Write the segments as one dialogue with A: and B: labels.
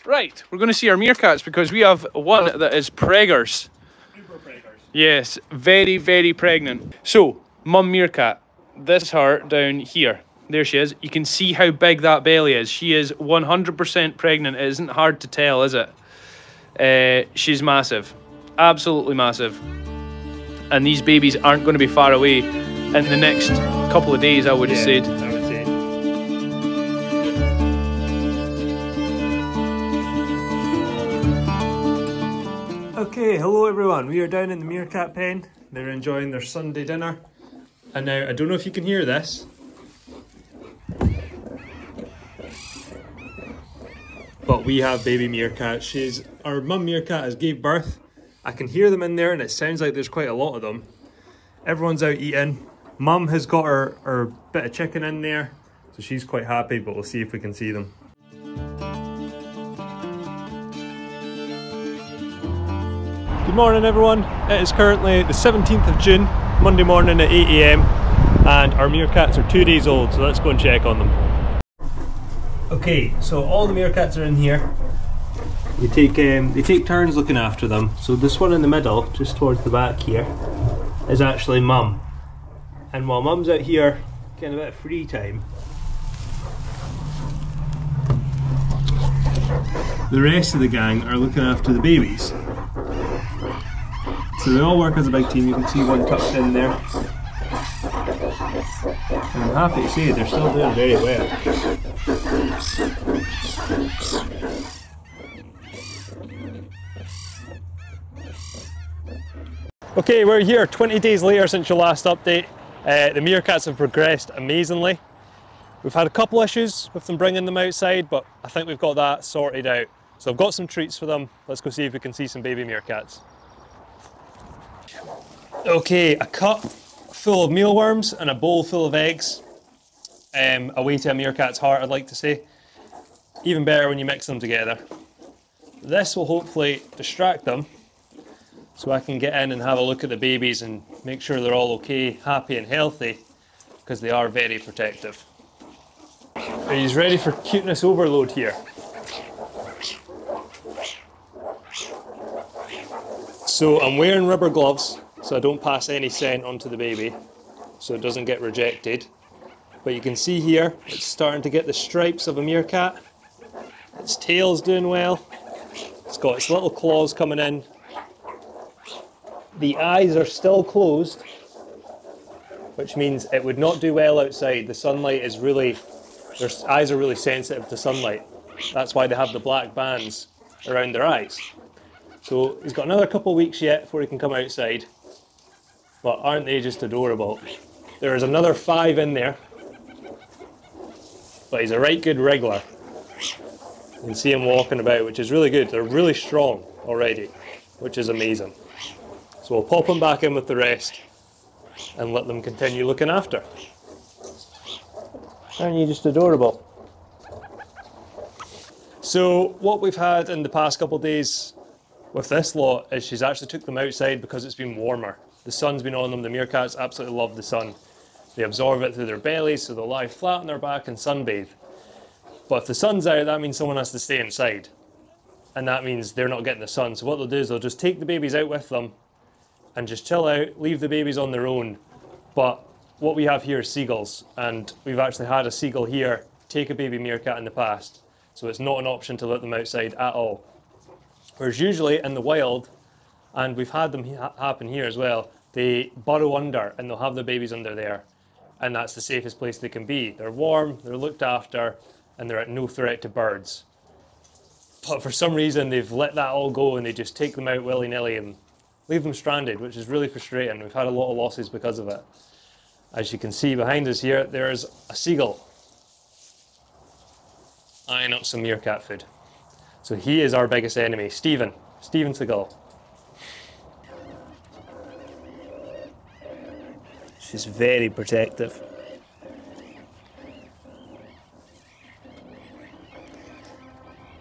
A: Right, we're going to see our meerkats because we have one that is preggers.
B: Super preggers.
A: Yes, very, very pregnant. So, mum meerkat, this is her down here. There she is. You can see how big that belly is. She is 100% pregnant. It isn't hard to tell, is it? She's massive. Absolutely massive. And these babies aren't going to be far away in the next couple of days, I would have said.
B: I would say. Okay, hello everyone. We are down in the meerkat pen. They're enjoying their Sunday dinner. And now, I don't know if you can hear this. But we have baby meerkats. Our mum meerkat has gave birth. I can hear them in there and it sounds like there's quite a lot of them. Everyone's out eating. Mum has got her bit of chicken in there. So she's quite happy, but we'll see if we can see them. Good morning everyone. It is currently the 17th of June, Monday morning at 8 AM. And our meerkats are 2 days old, so let's go and check on them. Okay, so all the meerkats are in here. They take turns looking after them. So this one in the middle, just towards the back here, is actually mum. And while mum's out here getting a bit of free time, the rest of the gang are looking after the babies. So they all work as a big team. You can see one tucked in there. And I'm happy to say they're still doing very well. Okay, we're here 20 days later since your last update. The meerkats have progressed amazingly. We've had a couple issues with them bringing them outside, but I think we've got that sorted out. So I've got some treats for them. Let's go see if we can see some baby meerkats. Okay, a cup full of mealworms and a bowl full of eggs. Away to a meerkat's heart, I'd like to say. Even better when you mix them together. This will hopefully distract them so I can get in and have a look at the babies and make sure they're all okay, happy and healthy, because they are very protective. Are you ready for cuteness overload here? So I'm wearing rubber gloves so I don't pass any scent onto the baby so it doesn't get rejected. But you can see here it's starting to get the stripes of a meerkat. Its tail's doing well. It's got its little claws coming in. The eyes are still closed, which means it would not do well outside. The sunlight is really, their eyes are really sensitive to sunlight. That's why they have the black bands around their eyes. So he's got another couple of weeks yet before he can come outside. But aren't they just adorable? There's another 5 in there. But he's a right good wriggler. You can see him walking about, which is really good. They're really strong already, which is amazing. So we'll pop them back in with the rest and let them continue looking after. Aren't you just adorable? So what we've had in the past couple of days with this lot is she's actually took them outside because it's been warmer. The sun's been on them. The meerkats absolutely love the sun. They absorb it through their bellies, so they'll lie flat on their back and sunbathe. But if the sun's out, that means someone has to stay inside. And that means they're not getting the sun. So what they'll do is they'll just take the babies out with them and just chill out, leave the babies on their own. But what we have here is seagulls, and we've actually had a seagull here take a baby meerkat in the past. So it's not an option to let them outside at all. Whereas usually in the wild, and we've had them happen here as well, they burrow under and they'll have their babies under there. And that's the safest place they can be. They're warm, they're looked after, and they're at no threat to birds. But for some reason they've let that all go and they just take them out willy-nilly and leave them stranded, which is really frustrating. We've had a lot of losses because of it. As you can see behind us here, there's a seagull eyeing up some meerkat food. So he is our biggest enemy, Stephen Seagull. She's very protective.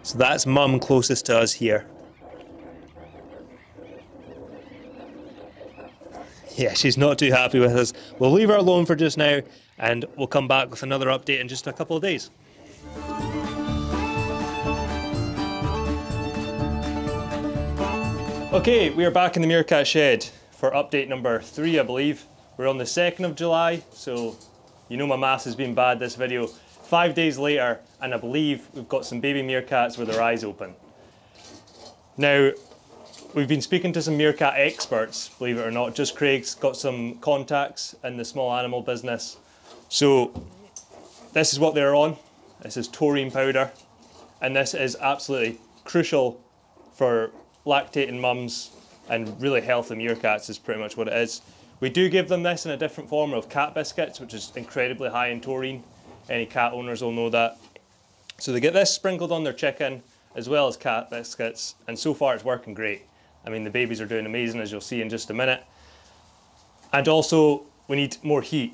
B: So that's mum closest to us here. Yeah, she's not too happy with us. We'll leave her alone for just now and we'll come back with another update in just a couple of days. Okay, we are back in the meerkat shed for update number 3, I believe. We're on the 2nd of July, so you know my maths has been bad this video. 5 days later, and I believe we've got some baby meerkats with their eyes open. Now, we've been speaking to some meerkat experts, believe it or not. Just Craig's got some contacts in the small animal business. So, this is what they're on. This is taurine powder, and this is absolutely crucial for lactating mums and really healthy meerkats is pretty much what it is. We do give them this in a different form of cat biscuits, which is incredibly high in taurine. Any cat owners will know that. So they get this sprinkled on their chicken as well as cat biscuits, and so far it's working great. I mean, the babies are doing amazing, as you'll see in just a minute. And also, we need more heat.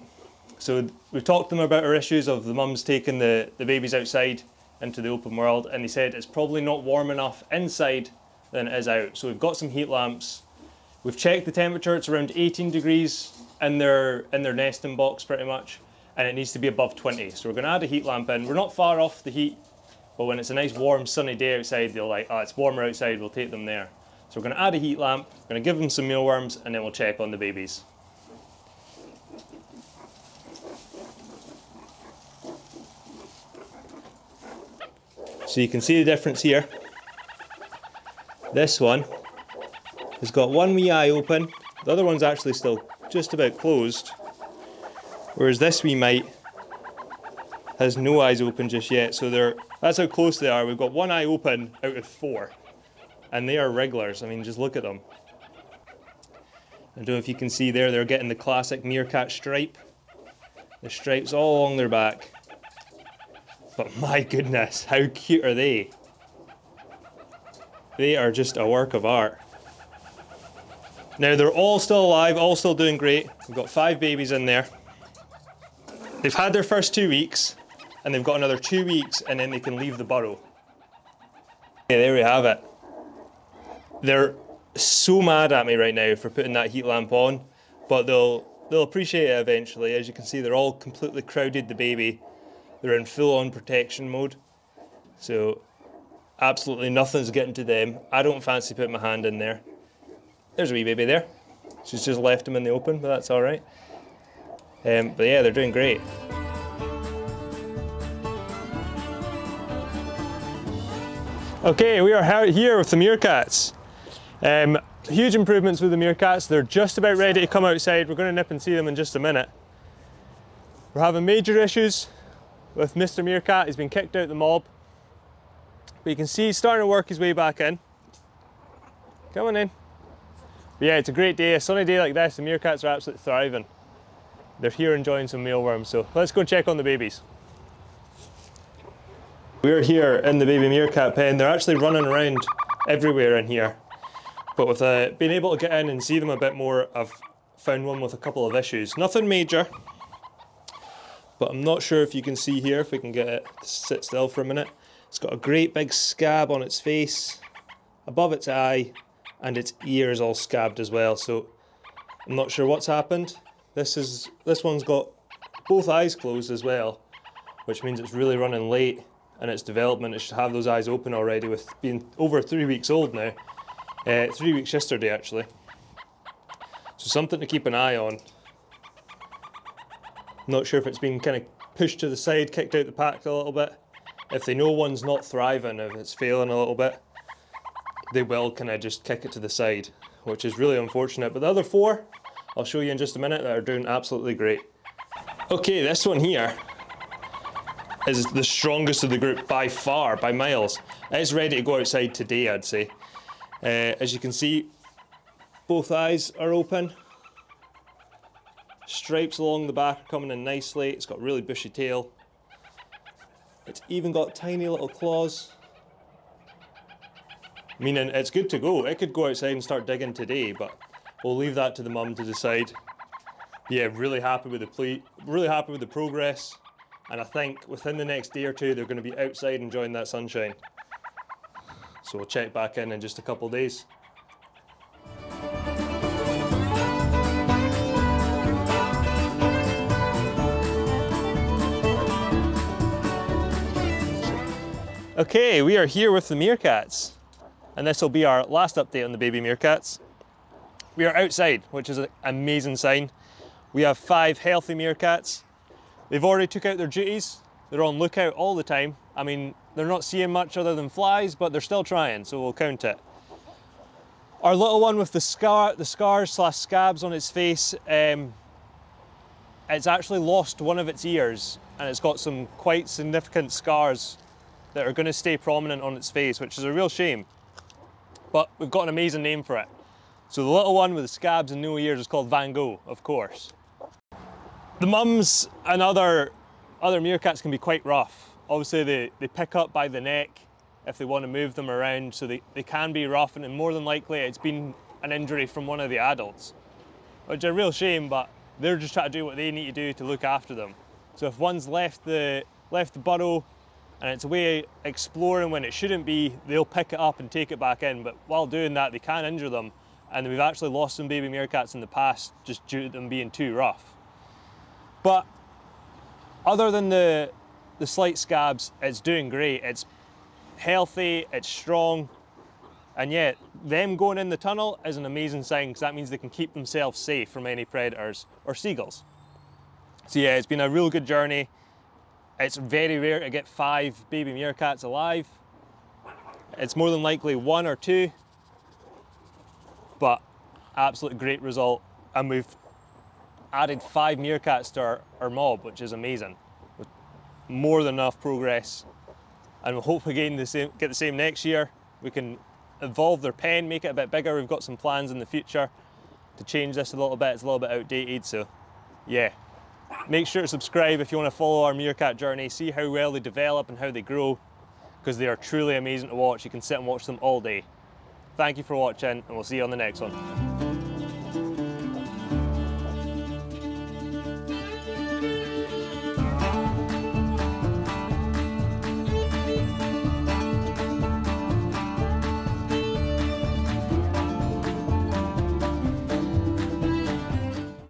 B: So we've talked to them about our issues of the mums taking the babies outside into the open world, and they said it's probably not warm enough inside than it is out. So we've got some heat lamps. We've checked the temperature, it's around 18 degrees in their nesting box pretty much, and it needs to be above 20. So we're going to add a heat lamp in. We're not far off the heat, but when it's a nice warm sunny day outside, they'll like, oh, it's warmer outside, we'll take them there. So we're going to add a heat lamp, we're going to give them some mealworms, and then we'll check on the babies. So you can see the difference here. This one has got one wee eye open, the other one's actually still just about closed, whereas this wee mite has no eyes open just yet. So that's how close they are. We've got one eye open out of 4, and they are wrigglers. I mean, just look at them. I don't know if you can see there, they're getting the classic meerkat stripe. The stripes all along their back. But my goodness, how cute are they? They are just a work of art. Now they're all still alive, all still doing great. We've got 5 babies in there. They've had their first 2 weeks, and they've got another 2 weeks, and then they can leave the burrow. Okay, there we have it. They're so mad at me right now for putting that heat lamp on, but they'll appreciate it eventually. As you can see, they're all completely crowded the baby. They're in full-on protection mode. So absolutely nothing's getting to them. I don't fancy putting my hand in there. There's a wee baby there. She's just left him in the open, but that's all right. But yeah, they're doing great. Okay, we are here with the meerkats. Huge improvements with the meerkats. They're just about ready to come outside. We're going to nip and see them in just a minute. We're having major issues with Mr. Meerkat. He's been kicked out the mob. But you can see he's starting to work his way back in. Come on in. But yeah, it's a great day. A sunny day like this, the meerkats are absolutely thriving. They're here enjoying some mealworms, so let's go check on the babies. We're here in the baby meerkat pen. They're actually running around everywhere in here. But with being able to get in and see them a bit more, I've found one with a couple of issues. Nothing major, but I'm not sure if you can see here, if we can get it to sit still for a minute. It's got a great big scab on its face, above its eye, and its ear is all scabbed as well, so I'm not sure what's happened. This one's got both eyes closed as well, which means it's really running late in its development. It should have those eyes open already, with being over 3 weeks old now. 3 weeks yesterday actually. So something to keep an eye on. Not sure if it's been kind of pushed to the side, kicked out the pack a little bit. If they know one's not thriving, if it's failing a little bit, they will kind of just kick it to the side, which is really unfortunate. But the other 4, I'll show you in just a minute, that are doing absolutely great. Okay, this one here is the strongest of the group by far, by miles. It's ready to go outside today, I'd say. As you can see, both eyes are open. Stripes along the back are coming in nicely. It's got a really bushy tail. It's even got tiny little claws, meaning it's good to go. It could go outside and start digging today, but we'll leave that to the mum to decide. Yeah, really happy with the progress, and I think within the next day or 2 they're going to be outside enjoying that sunshine. So we'll check back in just a couple of days. Okay, we are here with the meerkats. and this will be our last update on the baby meerkats. We are outside, which is an amazing sign. We have 5 healthy meerkats. They've already took out their duties. They're on lookout all the time. I mean, they're not seeing much other than flies, but they're still trying, so we'll count it. Our little one with the scars/scabs on its face, it's actually lost one of its ears, and it's got some quite significant scars that are going to stay prominent on its face, which is a real shame. But we've got an amazing name for it. So the little one with the scabs and no ears is called Van Gogh, of course. The mums and other meerkats can be quite rough. Obviously they pick up by the neck if they want to move them around, so they can be rough, and more than likely it's been an injury from one of the adults, which is a real shame, but they're just trying to do what they need to do to look after them. So if one's left the burrow and it's away exploring when it shouldn't be, they'll pick it up and take it back in, but while doing that they can injure them, and we've actually lost some baby meerkats in the past just due to them being too rough. But other than the slight scabs, it's doing great. It's healthy, it's strong, and yet them going in the tunnel is an amazing sign, because that means they can keep themselves safe from any predators or seagulls. So yeah, it's been a real good journey. It's very rare to get 5 baby meerkats alive. It's more than likely 1 or 2, but absolute great result. And we've added 5 meerkats to our mob, which is amazing. With more than enough progress, and we'll hopefully get the same next year. We can evolve their pen, make it a bit bigger. We've got some plans in the future to change this a little bit. It's a little bit outdated, so yeah. Make sure to subscribe if you want to follow our meerkat journey, see how well they develop and how they grow, because they are truly amazing to watch. You can sit and watch them all day. Thank you for watching, and we'll see you on the next one.